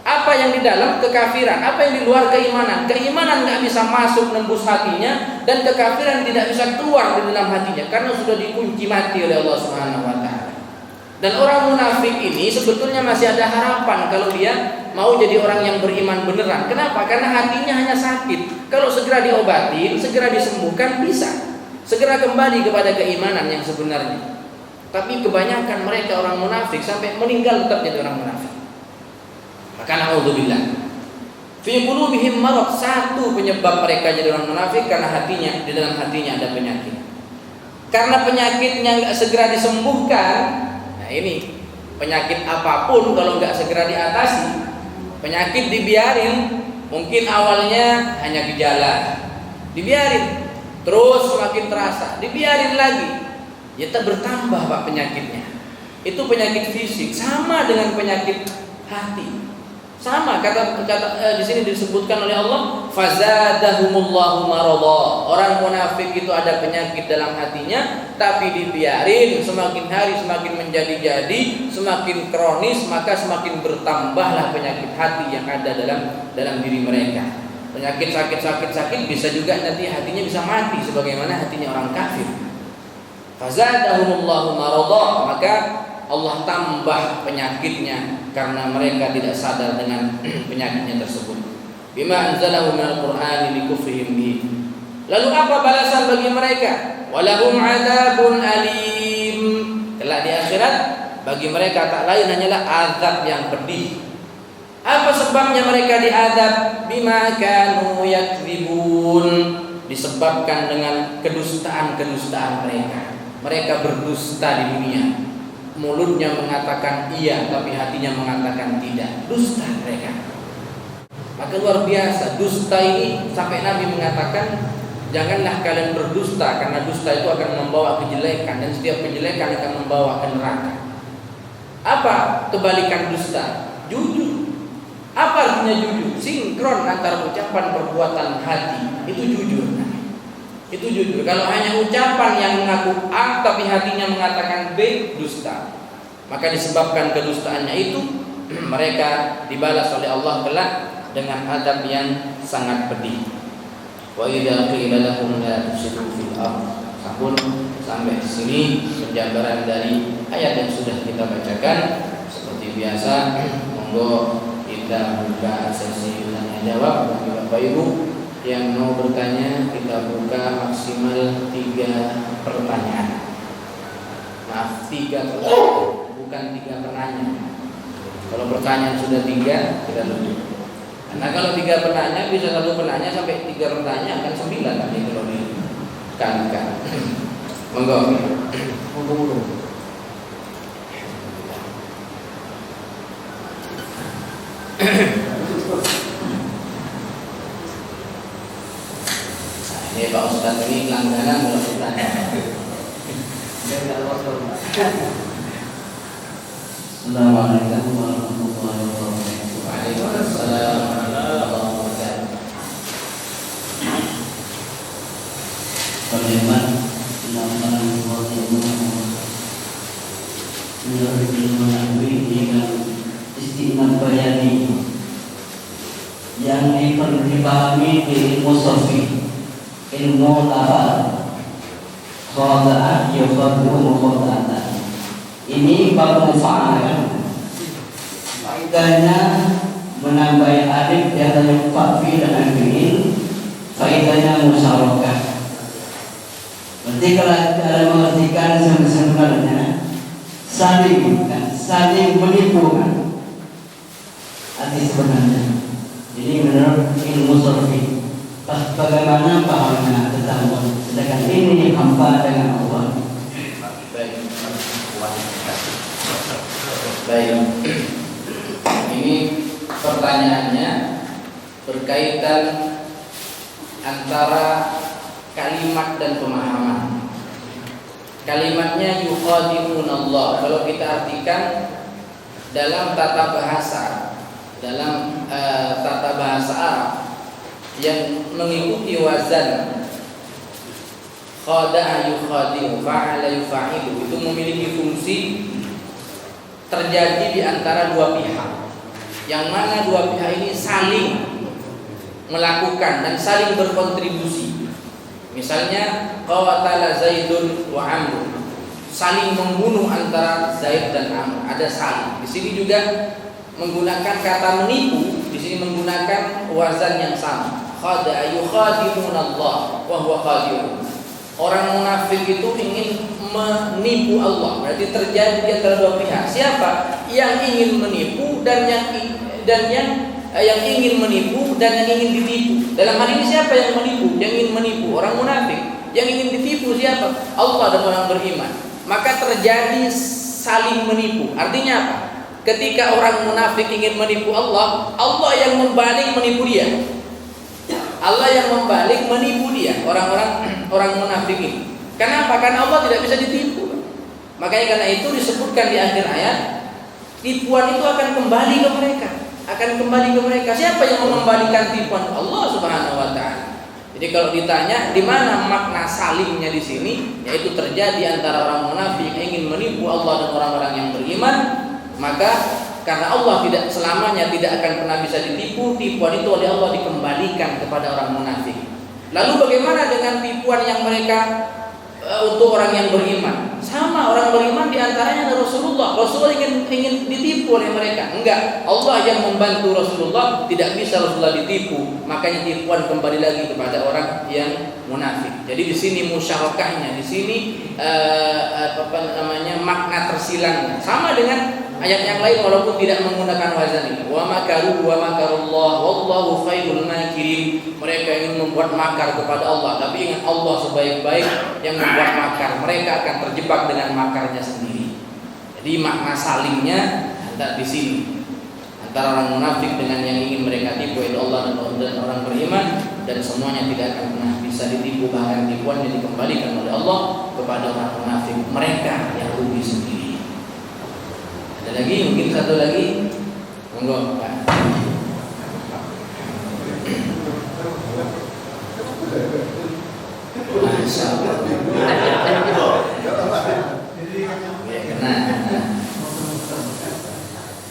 Apa yang di dalam? Kekafiran. Apa yang di luar? Keimanan. Keimanan nggak bisa masuk nembus hatinya, dan kekafiran tidak bisa keluar dari dalam hatinya karena sudah dikunci mati oleh Allah Subhanahu Wa Taala. Dan orang munafik ini sebetulnya masih ada harapan kalau dia mau jadi orang yang beriman beneran. Kenapa? Karena hatinya hanya sakit. Kalau segera diobati, segera disembuhkan bisa. Segera kembali kepada keimanan yang sebenarnya. Tapi kebanyakan mereka orang munafik sampai meninggal tetap jadi orang munafik. Maka naudzubillah. Fi qulubihim marad, satu penyebab mereka jadi orang munafik karena hatinya, di dalam hatinya ada penyakit. Karena penyakitnya enggak segera disembuhkan. Nah ini penyakit apapun kalau enggak segera diatasi, penyakit dibiarin, mungkin awalnya hanya gejala, dibiarin. Terus semakin terasa, dibiarin lagi, ya tak bertambah Pak penyakitnya. Itu penyakit fisik, sama dengan penyakit hati. Sama kata di sini disebutkan oleh Allah, fazadahumullahu marada. Orang munafik itu ada penyakit dalam hatinya, tapi dibiarin, semakin hari semakin menjadi-jadi, semakin kronis, maka semakin bertambahlah penyakit hati yang ada dalam diri mereka. Penyakit sakit bisa juga nanti hatinya bisa mati sebagaimana hatinya orang kafir. Fazadahumullahu marada, maka Allah tambah penyakitnya karena mereka tidak sadar dengan penyakitnya tersebut. Bima anzalahu minal Qur'ani likufrihim bihi. Lalu apa balasan bagi mereka? Walahum adzabun alim. Kelak di akhirat bagi mereka tak lain hanyalah azab yang pedih. Apa sebabnya mereka diazab? Bima kanu yakdzibun. Disebabkan dengan kedustaan-kedustaan mereka. Mereka berdusta di dunia. Mulutnya mengatakan iya, tapi hatinya mengatakan tidak. Dusta mereka. Maka luar biasa dusta ini sampai Nabi mengatakan Janganlah kalian berdusta, karena dusta itu akan membawa kejelekan, dan setiap kejelekan akan membawa ke neraka. Apa kebalikan dusta? Jujur. Apa artinya jujur? Sinkron antara ucapan, perbuatan, hati. Itu jujur. Itu jujur. Kalau hanya ucapan yang mengaku A tapi hatinya mengatakan B, dusta. Maka disebabkan kedustaannya itu mereka dibalas oleh Allah kelak dengan adab yang sangat pedih. Wa idza qila lahum la tusidu fil ardh. Sampai di sini penjabaran dari ayat yang sudah kita bacakan. Seperti biasa, monggo kita buka sesi tanya jawab bagi Bapak Ibu yang mau bertanya. Kita buka maksimal 3 pertanyaan. Maaf, 3 pertanyaan, bukan 3 penanya. Kalau pertanyaan sudah 3, kita tutup. Karena kalau 3 penanya bisa 1 penanya sampai 3 pertanyaan kan 9 nanti kalau dikalikan. Monggo. Monggo. Ini Pak Ustadz ini langganan kalau bertanya. Assalamualaikum warahmatullahi wabarakatuh. Waalaikumsalam warahmatullahi wabarakatuh. Bagaimana penampilan dengan istimewa bayani yang dipahami di ilmu sofi, ilmu lafal, khoda'ah, yufadu, khoda'ah. Ini bab mufa'alah. Faedahnya menambah alif di antara fa'i dan fi'il. Faedahnya musyarakah. Berarti kalau dalam mengartikan sebenarnya saling menipu kan? Arti sebenarnya. Jadi menurut ilmu surfi, bagaimana pahamnya ketahuan. Sedangkan ini hamba dengan Allah. Baik. Ini pertanyaannya berkaitan antara kalimat dan pemahaman. Kalimatnya yukhadimunallah. Kalau kita artikan dalam tata bahasa, Arab yang mengikuti wazan khada'a yukhadimu, fa'ala yufa'ilu, itu memiliki fungsi terjadi di antara 2 pihak, yang mana 2 pihak ini saling melakukan dan saling berkontribusi. Misalnya qawatala Zaidun wa Amr, saling membunuh antara Zaid dan Amr, ada saling. Di sini juga menggunakan kata menipu, di sini menggunakan wazan yang sama. Khada'a yukhadimunallah wa huwa khadi'un. Orang munafik itu ingin menipu Allah. Berarti terjadi di antara 2 pihak. Siapa yang ingin menipu dan yang ingin menipu dan yang ingin ditipu. Dalam hal ini siapa yang menipu? Yang ingin menipu orang munafik. Yang ingin ditipu siapa? Allah dan orang beriman. Maka terjadi saling menipu. Artinya apa? Ketika orang munafik ingin menipu Allah, Allah yang membalik menipu dia. Allah yang membalik menipu dia, orang munafik ini. Kenapa? Karena Allah tidak bisa ditipu. Makanya karena itu disebutkan di akhir ayat, tipuan itu akan kembali ke mereka. Siapa yang mengembalikan tipuan? Allah Subhanahu wa taala. Jadi kalau ditanya di mana makna salingnya di sini, yaitu terjadi antara orang munafik yang ingin menipu Allah dan orang-orang yang beriman, maka karena Allah tidak selamanya tidak akan pernah bisa ditipu, tipuan itu oleh Allah dikembalikan kepada orang munafik. Lalu bagaimana dengan tipuan yang mereka untuk orang yang beriman? Sama, orang beriman diantaranya adalah Rasulullah. Rasulullah ingin ditipu oleh mereka. Enggak, Allah yang membantu Rasulullah, tidak bisa Rasulullah ditipu. Makanya tipuan kembali lagi kepada orang yang munafik. Jadi di sini musyarakahnya, di sini makna tersilangnya sama dengan ayat yang lain walaupun tidak menggunakan wazan ini. Wa makaru wa makarullah wallahu khairul makirin. Mereka ingin membuat makar kepada Allah, tapi ingat Allah sebaik-baik yang membuat makar. Mereka akan terjebak dengan makarnya sendiri. Jadi makna salingnya ada di sini antara orang munafik dengan yang ingin mereka tipu, yaitu Allah dan orang beriman. dan semuanya tidak akan pernah bisa ditipu, bahkan tipuannya dikembalikan oleh Allah kepada orang munafik, mereka yang rugi sendiri. Ada lagi, mungkin satu lagi, monggo Pak. Masya Allah. Ya, kena.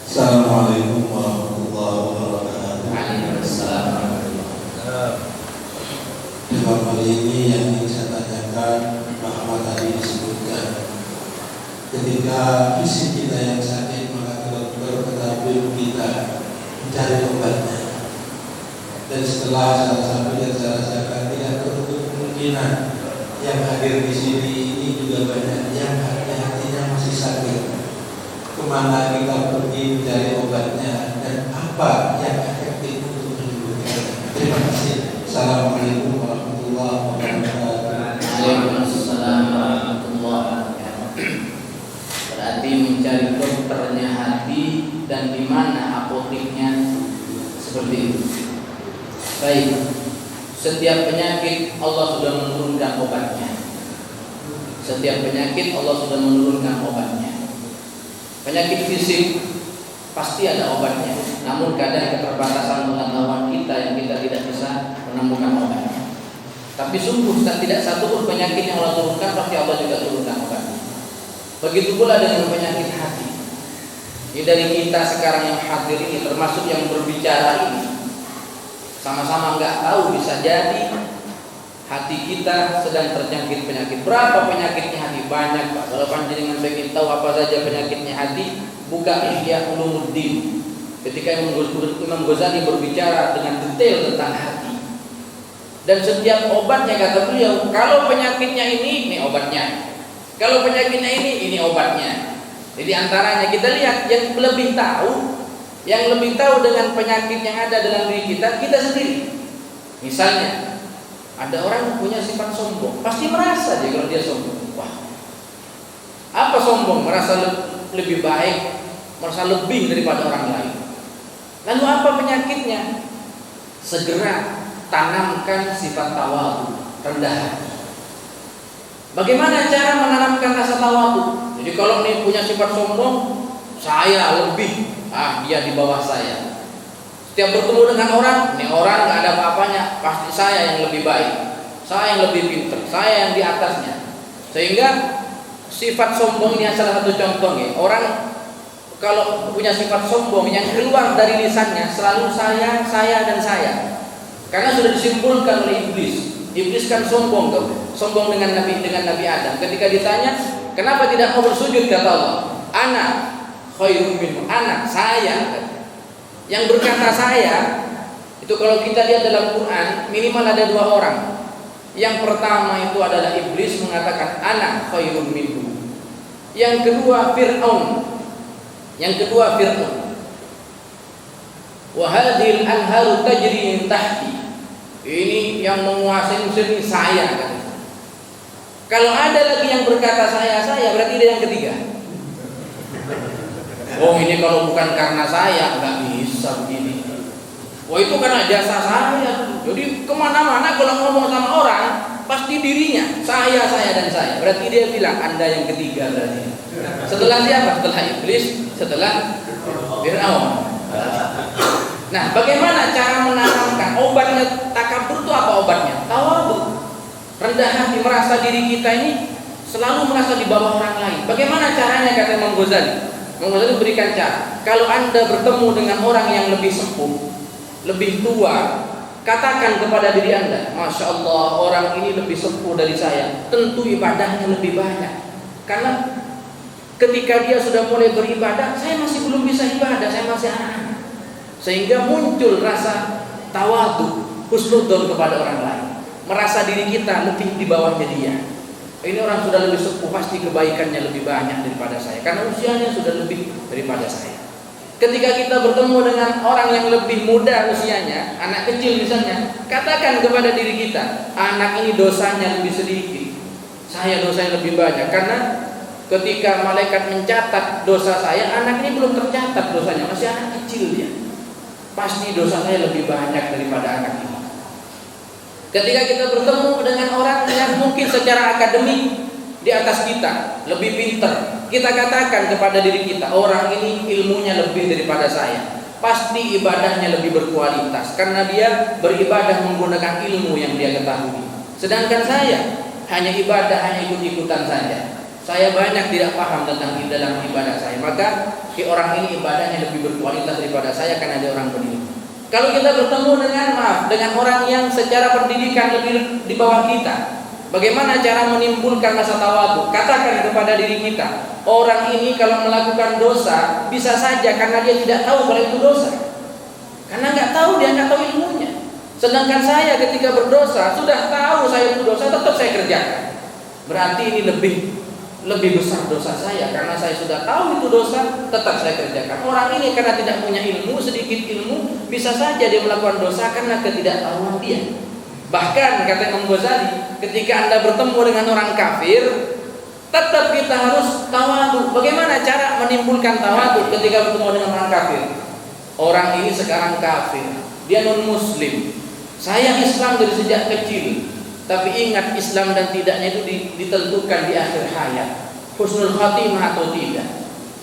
Assalamualaikum warahmatullahi wabarakatuh. Waalaikumsalam. Dalam hal ini yang ingin saya tanyakan, bahwa tadi disebutkan ketika fisik kita yang sakit, maka dokter tetapi kita mencari obatnya. Dan setelah salah satu yang saya rasakan, tidak tertutup kemungkinan yang hadir di sini ini juga banyak yang hatinya masih sakit. Kemana kita pergi mencari obatnya dan apa yang efektif untuk menyembuhkan? Terima kasih. Assalamualaikum warahmatullahi wabarakatuh. Waalaikumsalam warahmatullahi wabarakatuh. Berarti mencari dokternya hati dan di mana apoteknya, seperti itu. Baik, setiap penyakit Allah sudah menurunkan obatnya. Setiap penyakit Allah sudah menurunkan obatnya. Penyakit fisik pasti ada obatnya, namun kadang keterbatasan pengetahuan kita yang kita tidak bisa menemukan obatnya. Tapi sungguh tidak satu pun penyakit yang Allah turunkan pasti Allah juga turunkan obatnya. Begitu pula dengan penyakit hati. Ini dari kita sekarang yang hadir ini, termasuk yang berbicara ini, sama-sama nggak tahu, bisa jadi hati kita sedang terjangkit penyakit. Berapa penyakitnya hati? Banyak Pak. Kalau panjenengan ingin tahu apa saja penyakitnya hati, buka Ihya Ulumuddin. Ketika Imam Ghazali berbicara dengan detail tentang hati. Dan setiap obatnya, kata beliau, kalau penyakitnya ini obatnya. Kalau penyakitnya ini obatnya. Jadi antaranya kita lihat yang lebih tahu dengan penyakit yang ada dalam diri kita sendiri. Misalnya ada orang yang punya sifat sombong, pasti merasa dia kalau dia sombong. Wah, apa sombong? Merasa lebih baik, merasa lebih daripada orang lain. Lalu apa penyakitnya? Segera tanamkan sifat tawadhu, rendah hati. Bagaimana cara menanamkan rasa tawadhu? Jadi kalau nih punya sifat sombong, saya lebih, dia di bawah saya. Setiap bertemu dengan orang, ini orang nggak ada apa-apanya, pasti saya yang lebih baik, saya yang lebih pintar, saya yang di atasnya. Sehingga sifat sombong ini salah satu contohnya. Orang kalau punya sifat sombong yang keluar dari lisannya selalu saya dan saya. Karena sudah disimpulkan oleh iblis. Iblis kan sombong dengan Nabi Adam. Ketika ditanya, kenapa tidak mau bersujud, kata Allah, ana khairum minhu, ana, saya. Yang berkata saya itu kalau kita lihat dalam Quran minimal ada 2 orang. Yang pertama itu adalah iblis mengatakan ana khairum minhu. Yang kedua Fir'aun. Wa hadhil anharu tajri min tahti. Ini yang menguasai Mesir ini saya, katanya. Kalau ada lagi yang berkata saya, berarti dia yang ketiga. Oh, ini kalau bukan karena saya nggak bisa begini. Oh, itu karena jasa saya. Jadi kemana-mana kalau ngomong sama orang pasti dirinya saya dan saya. Berarti dia bilang Anda yang ketiga berarti. Setelah siapa? Setelah iblis, setelah Fir'aun. Nah, bagaimana cara menanamkan obatnya takabur itu apa obatnya? Tawadhu. Rendah hati, merasa diri kita ini selalu merasa di bawah orang lain. Bagaimana caranya, kata Imam Ghazali? Imam Ghazali berikan cara. Kalau Anda bertemu dengan orang yang lebih sepuh, lebih tua, katakan kepada diri Anda, Masya Allah, orang ini lebih sepuh dari saya, tentu ibadahnya lebih banyak. Karena ketika dia sudah mulai beribadah, saya masih belum bisa ibadah, saya masih anak-anak. Sehingga muncul rasa tawadhu, husnudzon kepada orang lain. Merasa diri kita lebih di bawahnya dia. Ini orang sudah lebih sepuh, pasti kebaikannya lebih banyak daripada saya, karena usianya sudah lebih daripada saya. Ketika kita bertemu dengan orang yang lebih muda usianya, anak kecil misalnya, katakan kepada diri kita, anak ini dosanya lebih sedikit, saya dosanya lebih banyak. Karena ketika malaikat mencatat dosa saya, anak ini belum tercatat dosanya, masih anak kecil dia. Pasti dosa saya lebih banyak daripada anak ini. Ketika kita bertemu dengan orang yang mungkin secara akademik di atas kita, lebih pintar, kita katakan kepada diri kita, orang ini ilmunya lebih daripada saya, pasti ibadahnya lebih berkualitas karena dia beribadah menggunakan ilmu yang dia ketahui. Sedangkan saya hanya ibadah, hanya ikut-ikutan saja. Saya banyak tidak paham tentang dalam ibadah saya, maka orang ini ibadahnya lebih berkualitas daripada saya karena dia orang berilmu. Kalau kita bertemu dengan orang yang secara pendidikan lebih di bawah kita, bagaimana cara menimbulkan rasa tawadhu? Katakan kepada diri kita, orang ini kalau melakukan dosa bisa saja karena dia tidak tahu kalau itu dosa, karena nggak tahu, dia nggak tahu ilmunya. Sedangkan saya ketika berdosa sudah tahu saya itu dosa, tetap saya kerjakan. Berarti ini lebih besar dosa saya karena saya sudah tahu itu dosa, tetap saya kerjakan. Orang ini karena tidak punya ilmu, sedikit ilmu, bisa saja dia melakukan dosa karena ketidaktahuan dia. Bahkan kata Imam Ghazali, ketika Anda bertemu dengan orang kafir, tetap kita harus tawadhu. Bagaimana cara menimbulkan tawadhu ketika bertemu dengan orang kafir? Orang ini sekarang kafir, dia non muslim. Saya Islam dari sejak kecil. Tapi ingat, Islam dan tidaknya itu ditentukan di akhir hayat, husnul khatimah atau tidak.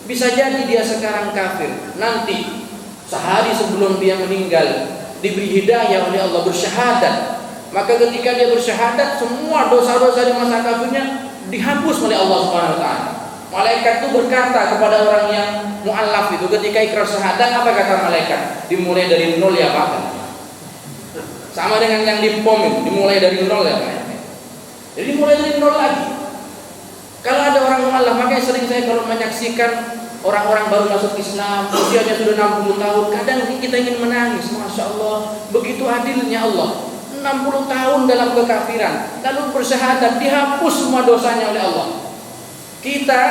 Bisa jadi dia sekarang kafir, nanti sehari sebelum dia meninggal diberi hidayah oleh Allah bersyahadat. Maka ketika dia bersyahadat, semua dosa-dosa di masa kafirnya dihapus oleh Allah Subhanahu wa taala. Malaikat itu berkata kepada orang yang mu'allaf itu ketika ikrar syahadat, apa kata malaikat? Dimulai dari nol ya Pak. Sama dengan yang di POM, dimulai dari nol ya Pak. Jadi mulai dari nol lagi. Kalau ada orang mu'allaf, makanya sering saya kalau menyaksikan orang-orang baru masuk Islam, usianya sudah 60 tahun, kadang kita ingin menangis. Masya Allah, begitu adilnya Allah. 60 tahun dalam kekafiran, lalu bersyahadat, dihapus semua dosanya oleh Allah. Kita,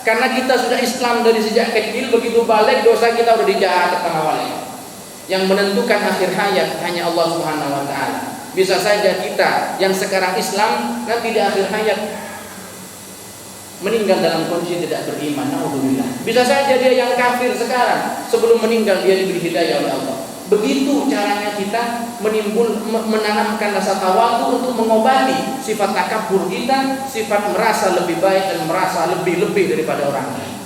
karena kita sudah Islam dari sejak kecil, begitu balik dosa kita sudah dijahat tengah balik. Yang menentukan akhir hayat hanya Allah Subhanahu wa taala. Bisa saja kita yang sekarang Islam nanti di akhir hayat meninggal dalam kondisi tidak beriman. Naudzubillah. Bisa saja dia yang kafir sekarang, sebelum meninggal dia diberi hidayah oleh Allah. Begitu caranya kita menanamkan rasa tawadhu untuk mengobati sifat takabur kita, sifat merasa lebih baik dan merasa lebih-lebih daripada orang lain.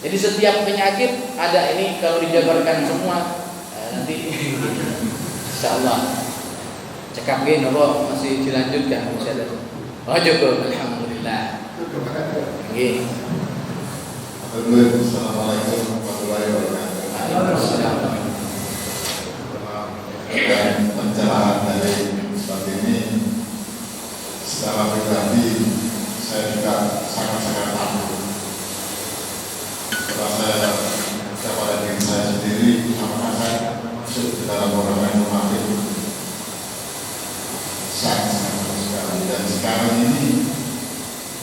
Jadi setiap penyakit ada ini, kalau dijabarkan semua nanti insyaallah cekap gini nopo masih dilanjutkan insyaallah. Oh cukup, alhamdulillah. Nggih. Assalamualaikum warahmatullahi wabarakatuh. Waalaikumsalam. Pencerahan dari Ustaz ini secara pribadi saya juga sangat-sangat takut. Setelah saya kepada diri saya sendiri, apakah saya masuk di dalam orang yang munafik? Sangat-sangat sekali. Dan sekarang ini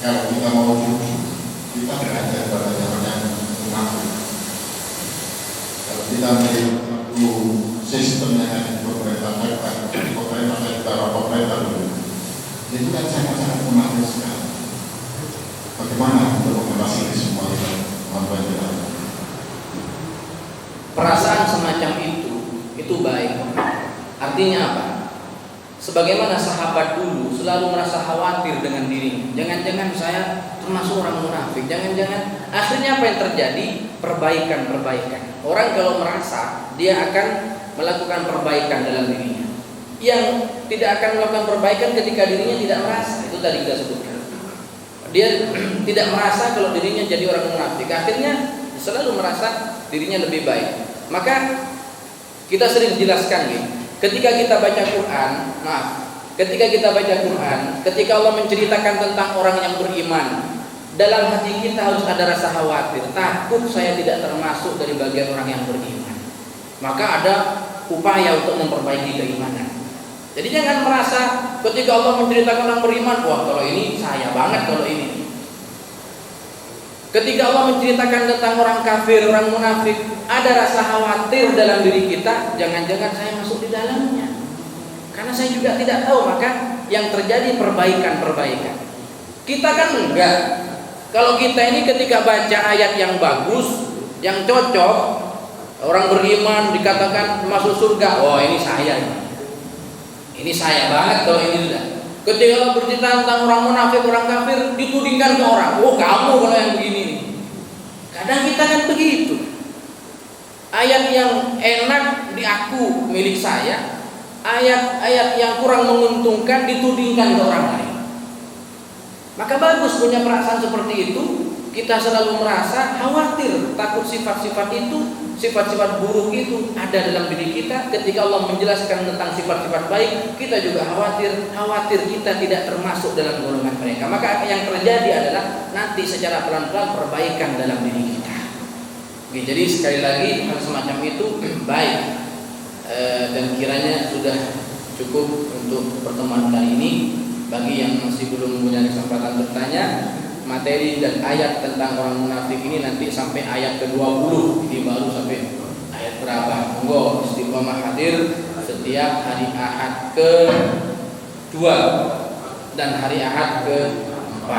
kalau kita mau jujur, kita berada pada zaman yang munafik. Kalau kita melihat sistem yang ada di pemerintah itu kan sangat-sangat munafik sekali. Bagaimana untuk mengatasi semua itu? Perasaan semacam itu baik. Artinya apa? Sebagaimana sahabat dulu selalu merasa khawatir dengan dirinya. Jangan-jangan saya termasuk orang munafik. Jangan-jangan akhirnya apa yang terjadi? Perbaikan. Orang kalau merasa dia akan melakukan perbaikan dalam dirinya. Yang tidak akan melakukan perbaikan ketika dirinya tidak merasa. Itu tadi kita sebutkan. Dia tidak merasa kalau dirinya jadi orang munafik. Akhirnya selalu merasa dirinya lebih baik. Maka kita sering jelaskan gitu. Ketika kita baca Quran, ketika Allah menceritakan tentang orang yang beriman, dalam hati kita harus ada rasa khawatir, takut saya tidak termasuk dari bagian orang yang beriman. Maka ada upaya untuk memperbaiki keimanan. Jadi jangan merasa ketika Allah menceritakan orang beriman, wah kalau ini saya banget kalau ini. Ketika Allah menceritakan tentang orang kafir, orang munafik, ada rasa khawatir dalam diri kita, jangan-jangan saya masuk di dalamnya. Karena saya juga tidak tahu, maka yang terjadi perbaikan. Kita kan enggak. Kalau kita ini ketika baca ayat yang bagus, yang cocok, orang beriman dikatakan masuk surga, oh ini saya. Ini saya banget kalau ini sudah. Ketika Allah bercerita tentang orang munafik, orang kafir, ditudingkan ke orang. Oh, kamu kalau yang begini nih. Kadang kita kan begitu. Ayat yang enak diaku milik saya, ayat-ayat yang kurang menguntungkan ditudingkan ke orang lain. Maka bagus punya perasaan seperti itu. Kita selalu merasa khawatir, takut sifat-sifat itu, sifat-sifat buruk itu ada dalam diri kita. Ketika Allah menjelaskan tentang sifat-sifat baik, kita juga khawatir kita tidak termasuk dalam golongan mereka. Maka yang terjadi adalah nanti secara pelan-pelan perbaikan dalam diri kita. Oke, jadi sekali lagi hal semacam itu baik, dan kiranya sudah cukup untuk pertemuan kali ini. Bagi yang masih belum punya kesempatan bertanya, materi dan ayat tentang orang munafik ini nanti sampai ayat ke-20. Ini baru sampai ayat berapa? Monggo istiqomah hadir setiap hari Ahad ke-2 dan hari Ahad ke-4.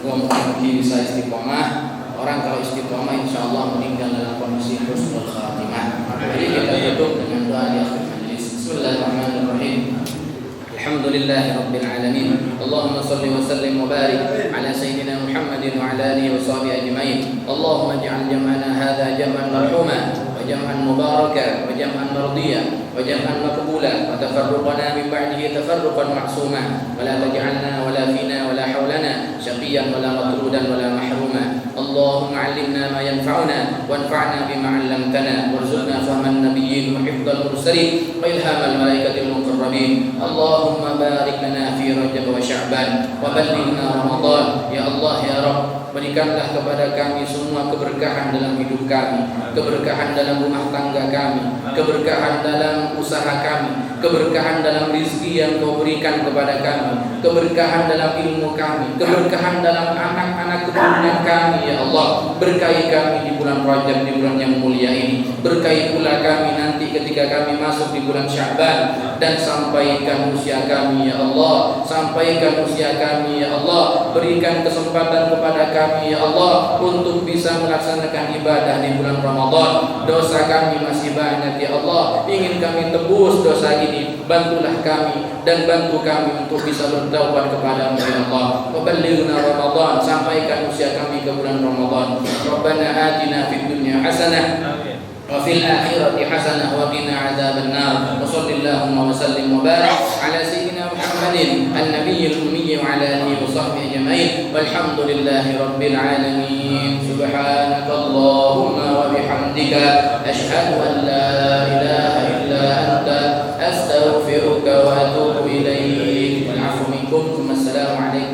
Monggo mungkin bisa istiqomah. Orang kalau istiqomah insyaallah meninggal dalam kondisi husnul khatimah. Jadi kita tutup dengan doa di akhir majelis. Bismillahirrahmanirrahim. Alhamdulillahi Rabbil Alamin. Allahumma salli wa sallim wa barik ala Sayyidina Muhammadin wa ala alihi wa sahbihi ajma'in. Allahumma ij'al jam'ana hadha jam'an marhuma wa jam'an mubaraka wa jam'an mardiya wa jam'an maqbula wa tafarruqana min ba'dihi tafarruqan ma'suma wa la taj'alna wa la fina wa la hawlana shaqiyan wa la matrudan wa la mahruma. Allahumma 'allimna ma yanfa'una wanfa'na bima 'allamtana warzuqna fahman nabiyyin wa hifdzal mursalin wa ilhamal malaikatil muqarrabin. Allahumma barik lana fi Rajab wa Sya'ban wa ballighna Ramadan. Ya Allah ya Rabb, berikanlah kepada kami semua keberkahan dalam hidup kami, keberkahan dalam rumah tangga kami, keberkahan dalam usaha kami, keberkahan dalam rezeki yang Kau berikan kepada kami, keberkahan dalam ilmu kami, keberkahan dalam anak-anak keturunan kami. Ya Allah, berkahi kami di bulan Rajab, di bulan yang mulia ini. Berkahi pula kami nanti ketika kami masuk di bulan Sya'ban, dan sampaikan usia kami ya Allah, sampaikan usia kami ya Allah. Berikan kesempatan kepada kami ya Allah untuk bisa melaksanakan ibadah di bulan Ramadan. Dosa kami masih banyak ya Allah, ingin kami tebus dosa ini. Bantulah kami dan bantu kami untuk bisa bertaubat kepada-Mu ya Allah. Waballighna Ramadan, sampaikan usia kami ke bulan Ramadan. Rabbana atina fid dunya hasanah wa fil akhirati hasanah wa qina adzabannar. Wa sallallahu wa sallim wa barik ala sayyidina Muhammadin an-nabiyil ummi wa ala alihi wa sahbihi ajma'in. Walhamdulillahi rabbil alamin. Subhanakallahumma wa bihamdika asyhadu an la ilaha illa anta astaghfiruka wa atubu ilaik. Wal 'afwu minkum. Assalamu alaikum